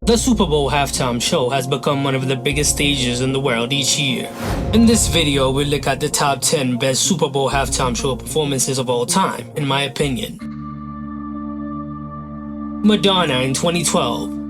The Super Bowl halftime show has become one of the biggest stages in the world each year. In this video, we'll look at the top 10 best Super Bowl halftime show performances of all time, in my opinion. Madonna in 2012.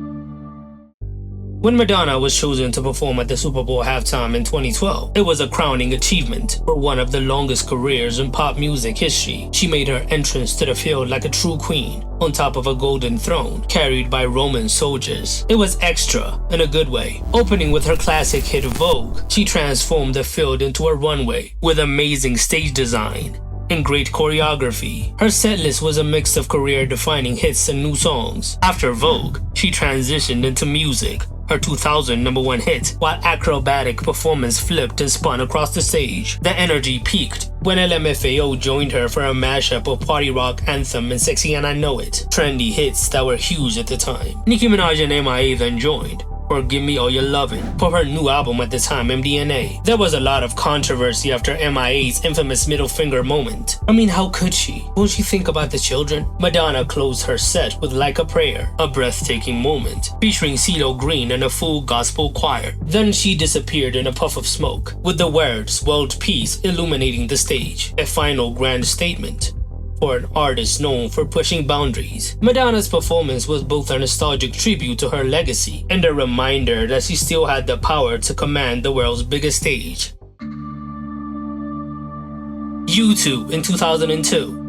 When Madonna was chosen to perform at the Super Bowl halftime in 2012, it was a crowning achievement for one of the longest careers in pop music history. She made her entrance to the field like a true queen, on top of a golden throne, carried by Roman soldiers. It was extra, in a good way. Opening with her classic hit Vogue, she transformed the field into a runway, with amazing stage design and great choreography. Her setlist was a mix of career-defining hits and new songs. After Vogue, she transitioned into Music, her 2000 #1 hit, while acrobatic performance flipped and spun across the stage. The energy peaked when LMFAO joined her for a mashup of party rock anthem and Sexy and I Know It, trendy hits that were huge at the time. Nicki Minaj and MIA then joined for Give Me All Your Lovin' for her new album at the time, MDNA. There was a lot of controversy after MIA's infamous middle finger moment. I mean, how could she? Won't she think about the children? Madonna closed her set with Like a Prayer, a breathtaking moment, featuring CeeLo Green and a full gospel choir. Then she disappeared in a puff of smoke, with the words World Peace illuminating the stage, a final grand statement for an artist known for pushing boundaries. Madonna's performance was both a nostalgic tribute to her legacy and a reminder that she still had the power to command the world's biggest stage. U2 in 2002.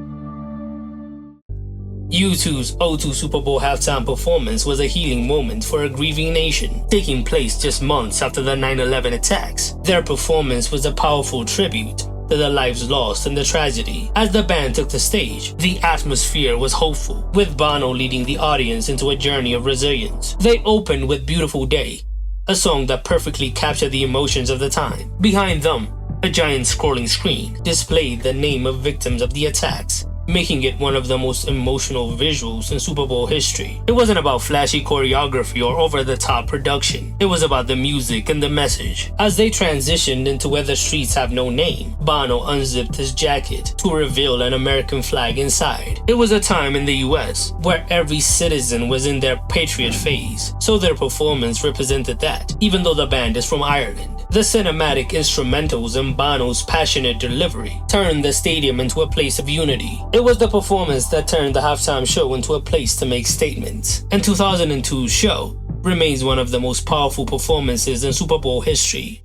U2's O2 Super Bowl halftime performance was a healing moment for a grieving nation, taking place just months after the 9/11 attacks. Their performance was a powerful tribute to the lives lost in the tragedy. As the band took the stage, the atmosphere was hopeful, with Bono leading the audience into a journey of resilience. They opened with Beautiful Day, a song that perfectly captured the emotions of the time. Behind them, a giant scrolling screen displayed the name of victims of the attacks, making it one of the most emotional visuals in Super Bowl history. It wasn't about flashy choreography or over-the-top production. It was about the music and the message. As they transitioned into Where the Streets Have No Name, Bono unzipped his jacket to reveal an American flag inside. It was a time in the US where every citizen was in their patriot phase, so their performance represented that, even though the band is from Ireland. The cinematic instrumentals and Bono's passionate delivery turned the stadium into a place of unity. It was the performance that turned the halftime show into a place to make statements. And 2002's show remains one of the most powerful performances in Super Bowl history.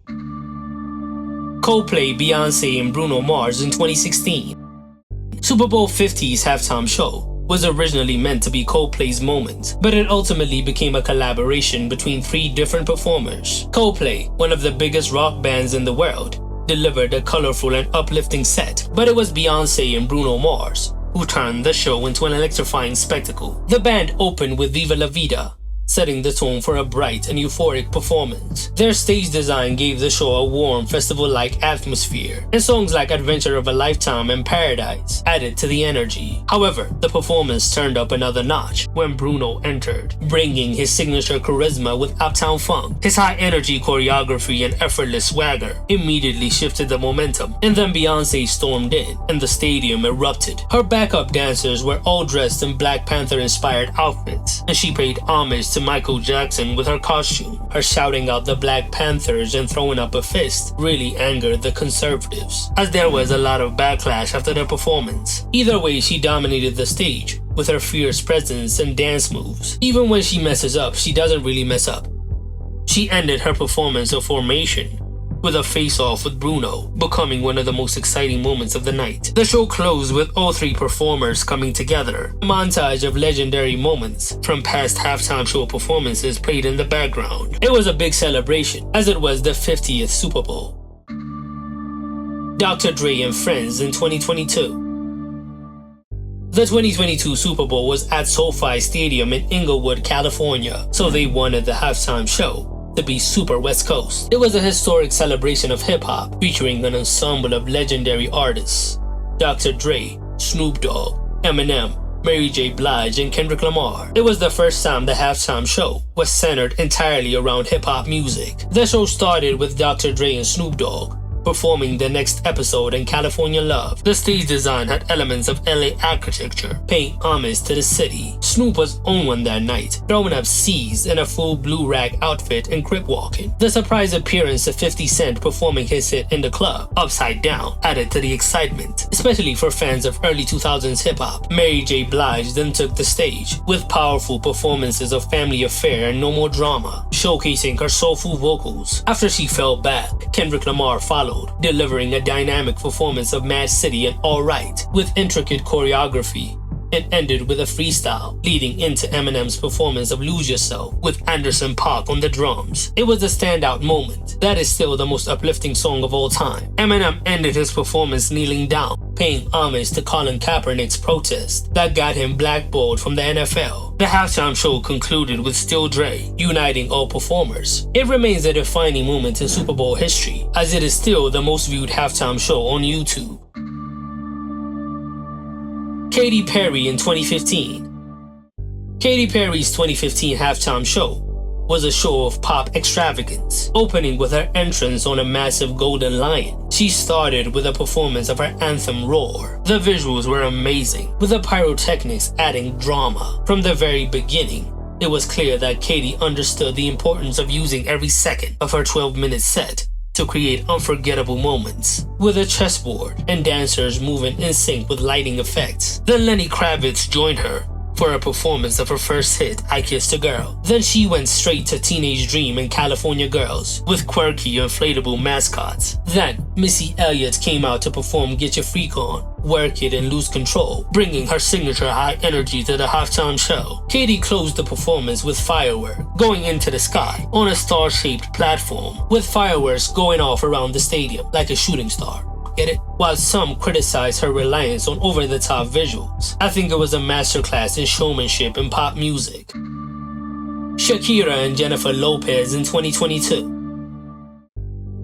Coldplay, Beyoncé, and Bruno Mars in 2016. Super Bowl 50's halftime show was originally meant to be Coldplay's moment, but it ultimately became a collaboration between 3 different performers. Coldplay, one of the biggest rock bands in the world, delivered a colorful and uplifting set, but it was Beyoncé and Bruno Mars who turned the show into an electrifying spectacle. The band opened with Viva La Vida, setting the tone for a bright and euphoric performance. Their stage design gave the show a warm, festival-like atmosphere, and songs like Adventure of a Lifetime and Paradise added to the energy. However, the performance turned up another notch when Bruno entered, bringing his signature charisma with Uptown Funk. His high-energy choreography and effortless swagger immediately shifted the momentum, and then Beyoncé stormed in, and the stadium erupted. Her backup dancers were all dressed in Black Panther-inspired outfits, and she paid homage to Michael Jackson with her costume. Her shouting out the Black Panthers and throwing up a fist really angered the conservatives, as there was a lot of backlash after the performance. Either way, she dominated the stage with her fierce presence and dance moves. Even when she messes up, she doesn't really mess up. She ended her performance of Formation with a face-off with Bruno, becoming one of the most exciting moments of the night. The show closed with all 3 performers coming together. A montage of legendary moments from past halftime show performances played in the background. It was a big celebration, as it was the 50th Super Bowl. Dr. Dre and Friends in 2022. The 2022 Super Bowl was at SoFi Stadium in Inglewood, California, so they wanted the halftime show to be super West Coast. It was a historic celebration of hip-hop, featuring an ensemble of legendary artists: Dr. Dre, Snoop Dogg, Eminem, Mary J. Blige, and Kendrick Lamar. It was the first time the halftime show was centered entirely around hip-hop music. The show started with Dr. Dre and Snoop Dogg performing the next episode in California Love. The stage design had elements of LA architecture, paying homage to the city. Snoop was on one that night, throwing up C's in a full blue rag outfit and crip walking. The surprise appearance of 50 Cent performing his hit in the club, Upside Down, added to the excitement, especially for fans of early 2000s hip-hop. Mary J. Blige then took the stage, with powerful performances of Family Affair and No More Drama, showcasing her soulful vocals. After she fell back, Kendrick Lamar followed, delivering a dynamic performance of Mad City and All Right, with intricate choreography. It ended with a freestyle, leading into Eminem's performance of Lose Yourself with Anderson .Paak on the drums. It was a standout moment. That is still the most uplifting song of all time. Eminem ended his performance kneeling down, paying homage to Colin Kaepernick's protest that got him blackballed from the NFL. The halftime show concluded with Still Dre, uniting all performers. It remains a defining moment in Super Bowl history, as it is still the most viewed halftime show on YouTube. Katy Perry in 2015. Katy Perry's 2015 halftime show was a show of pop extravagance, opening with her entrance on a massive golden lion. She started with a performance of her anthem Roar. The visuals were amazing, with the pyrotechnics adding drama. From the very beginning, it was clear that Katy understood the importance of using every second of her 12-minute set to create unforgettable moments, with a chessboard and dancers moving in sync with lighting effects. Then Lenny Kravitz joined her for a performance of her first hit, I Kissed a Girl. Then she went straight to Teenage Dream and California Girls with quirky inflatable mascots. Then Missy Elliott came out to perform Get Your Freak On, Work It and Lose Control, bringing her signature high energy to the halftime show. Katy closed the performance with Firework, going into the sky on a star-shaped platform, with fireworks going off around the stadium like a shooting star. Get it? While some criticize her reliance on over-the-top visuals, I think it was a masterclass in showmanship and pop music. Shakira and Jennifer Lopez in 2022.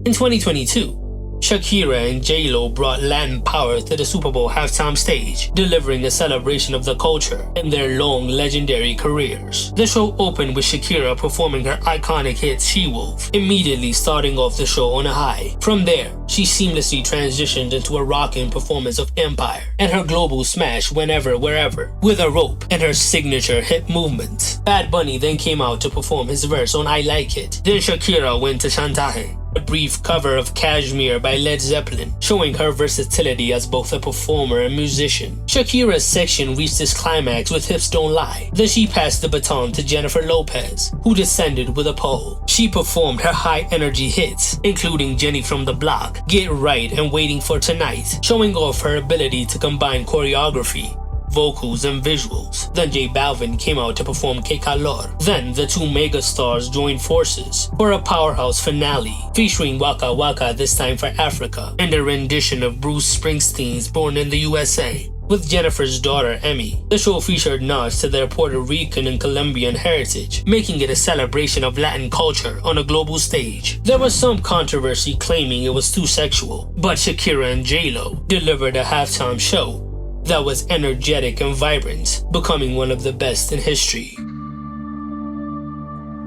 In 2022, Shakira and JLo brought Latin power to the Super Bowl halftime stage, delivering a celebration of the culture in their long, legendary careers. The show opened with Shakira performing her iconic hit She-Wolf, immediately starting off the show on a high. From there, she seamlessly transitioned into a rocking performance of Empire and her global smash Whenever, Wherever, with a rope and her signature hip movements. Bad Bunny then came out to perform his verse on I Like It. Then Shakira went to Chantaje, a brief cover of Kashmir by Led Zeppelin, showing her versatility as both a performer and musician. Shakira's section reached its climax with Hips Don't Lie. Then she passed the baton to Jennifer Lopez, who descended with a pole. She performed her high-energy hits, including Jenny from the Block, Get Right, and Waiting for Tonight, showing off her ability to combine choreography, vocals and visuals. Then J Balvin came out to perform Que Calor. Then the two megastars joined forces for a powerhouse finale, featuring Waka Waka, this time for Africa, and a rendition of Bruce Springsteen's Born in the USA, with Jennifer's daughter Emmy. The show featured nods to their Puerto Rican and Colombian heritage, making it a celebration of Latin culture on a global stage. There was some controversy claiming it was too sexual, but Shakira and JLo delivered a halftime show that was energetic and vibrant, becoming one of the best in history.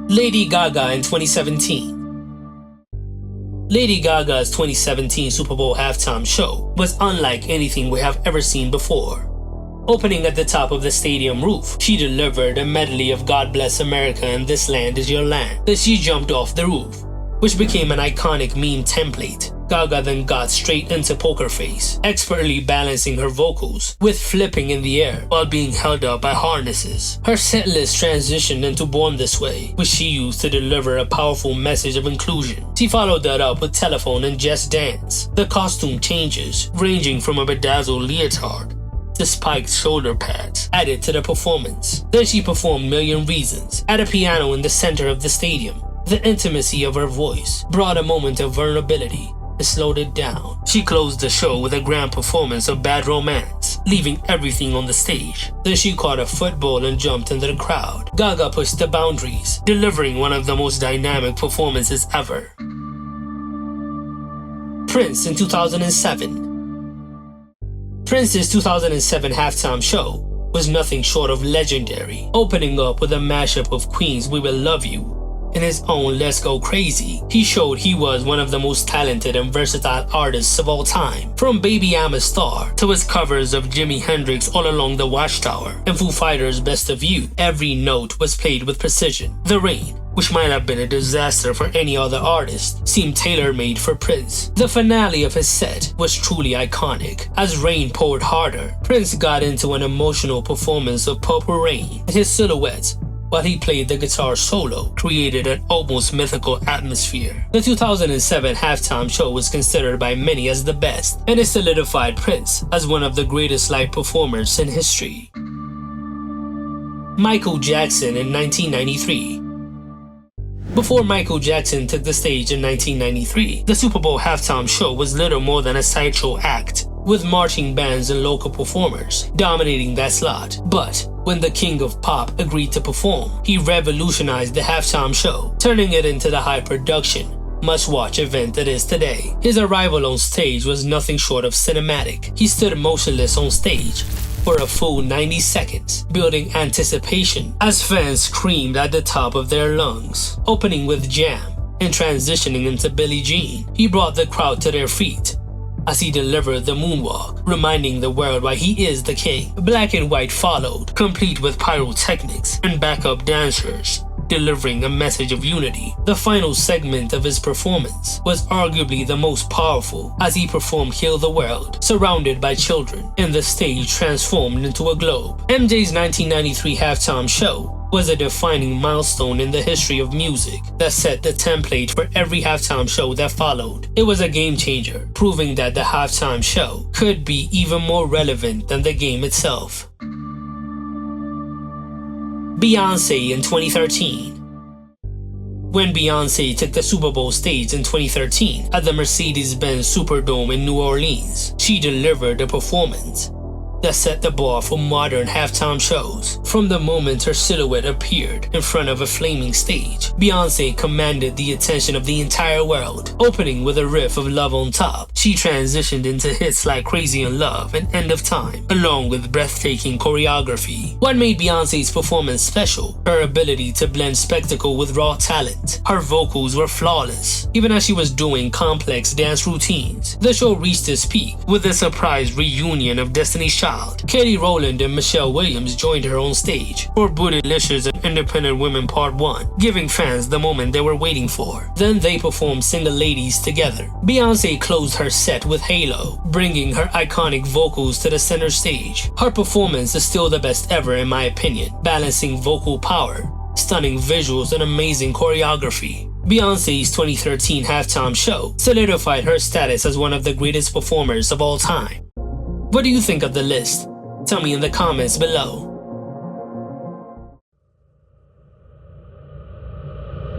Lady Gaga in 2017. Lady Gaga's 2017 Super Bowl halftime show was unlike anything we have ever seen before. Opening at the top of the stadium roof, she delivered a medley of God Bless America and This Land Is Your Land. Then she jumped off the roof, which became an iconic meme template. Gaga then got straight into Poker Face, expertly balancing her vocals with flipping in the air while being held up by harnesses. Her setlist transitioned into Born This Way, which she used to deliver a powerful message of inclusion. She followed that up with Telephone and Just Dance. The costume changes, ranging from a bedazzled leotard to spiked shoulder pads, added to the performance. Then she performed Million Reasons at a piano in the center of the stadium. The intimacy of her voice brought a moment of vulnerability and slowed it down. She closed the show with a grand performance of Bad Romance, leaving everything on the stage. Then she caught a football and jumped into the crowd. Gaga pushed the boundaries, delivering one of the most dynamic performances ever. Prince in 2007. Prince's 2007 halftime show was nothing short of legendary, opening up with a mashup of Queen's We Will Love You In his own Let's Go Crazy, he showed he was one of the most talented and versatile artists of all time. From Baby I'm a Star to his covers of Jimi Hendrix All Along the Watchtower and Foo Fighters' Best of You, every note was played with precision. The Rain, which might have been a disaster for any other artist, seemed tailor-made for Prince. The finale of his set was truly iconic. As rain poured harder, Prince got into an emotional performance of Purple Rain, and his silhouette, while he played the guitar solo, created an almost mythical atmosphere. The 2007 halftime show was considered by many as the best, and it solidified Prince as one of the greatest live performers in history. Michael Jackson in 1993. Before Michael Jackson took the stage in 1993, the Super Bowl halftime show was little more than a sideshow act, with marching bands and local performers dominating that slot. But when the king of pop agreed to perform, he revolutionized the halftime show, turning it into the high production, must-watch event it is today. His arrival on stage was nothing short of cinematic. He stood motionless on stage for a full 90 seconds, building anticipation as fans screamed at the top of their lungs. Opening with Jam and transitioning into Billie Jean, he brought the crowd to their feet as he delivered the moonwalk, reminding the world why he is the king. Black and White followed, complete with pyrotechnics and backup dancers, delivering a message of unity. The final segment of his performance was arguably the most powerful, as he performed Heal the World, surrounded by children, and the stage transformed into a globe. MJ's 1993 halftime show was a defining milestone in the history of music that set the template for every halftime show that followed. It was a game changer, proving that the halftime show could be even more relevant than the game itself. Beyoncé in 2013. When Beyoncé took the Super Bowl stage in 2013 at the Mercedes-Benz Superdome in New Orleans, she delivered a performance that set the bar for modern halftime shows. From the moment her silhouette appeared in front of a flaming stage, Beyoncé commanded the attention of the entire world. Opening with a riff of Love on Top, she transitioned into hits like Crazy in Love and End of Time, along with breathtaking choreography. What made Beyoncé's performance special? Her ability to blend spectacle with raw talent. Her vocals were flawless, even as she was doing complex dance routines. The show reached its peak with a surprise reunion of Destiny's Child. Katie Rowland and Michelle Williams joined her on stage for Bootylicious and Independent Women Part 1, giving fans the moment they were waiting for. Then they performed Single Ladies together. Beyoncé closed her set with Halo, bringing her iconic vocals to the center stage. Her performance is still the best ever in my opinion, balancing vocal power, stunning visuals, and amazing choreography. Beyoncé's 2013 halftime show solidified her status as one of the greatest performers of all time. What do you think of the list? Tell me in the comments below.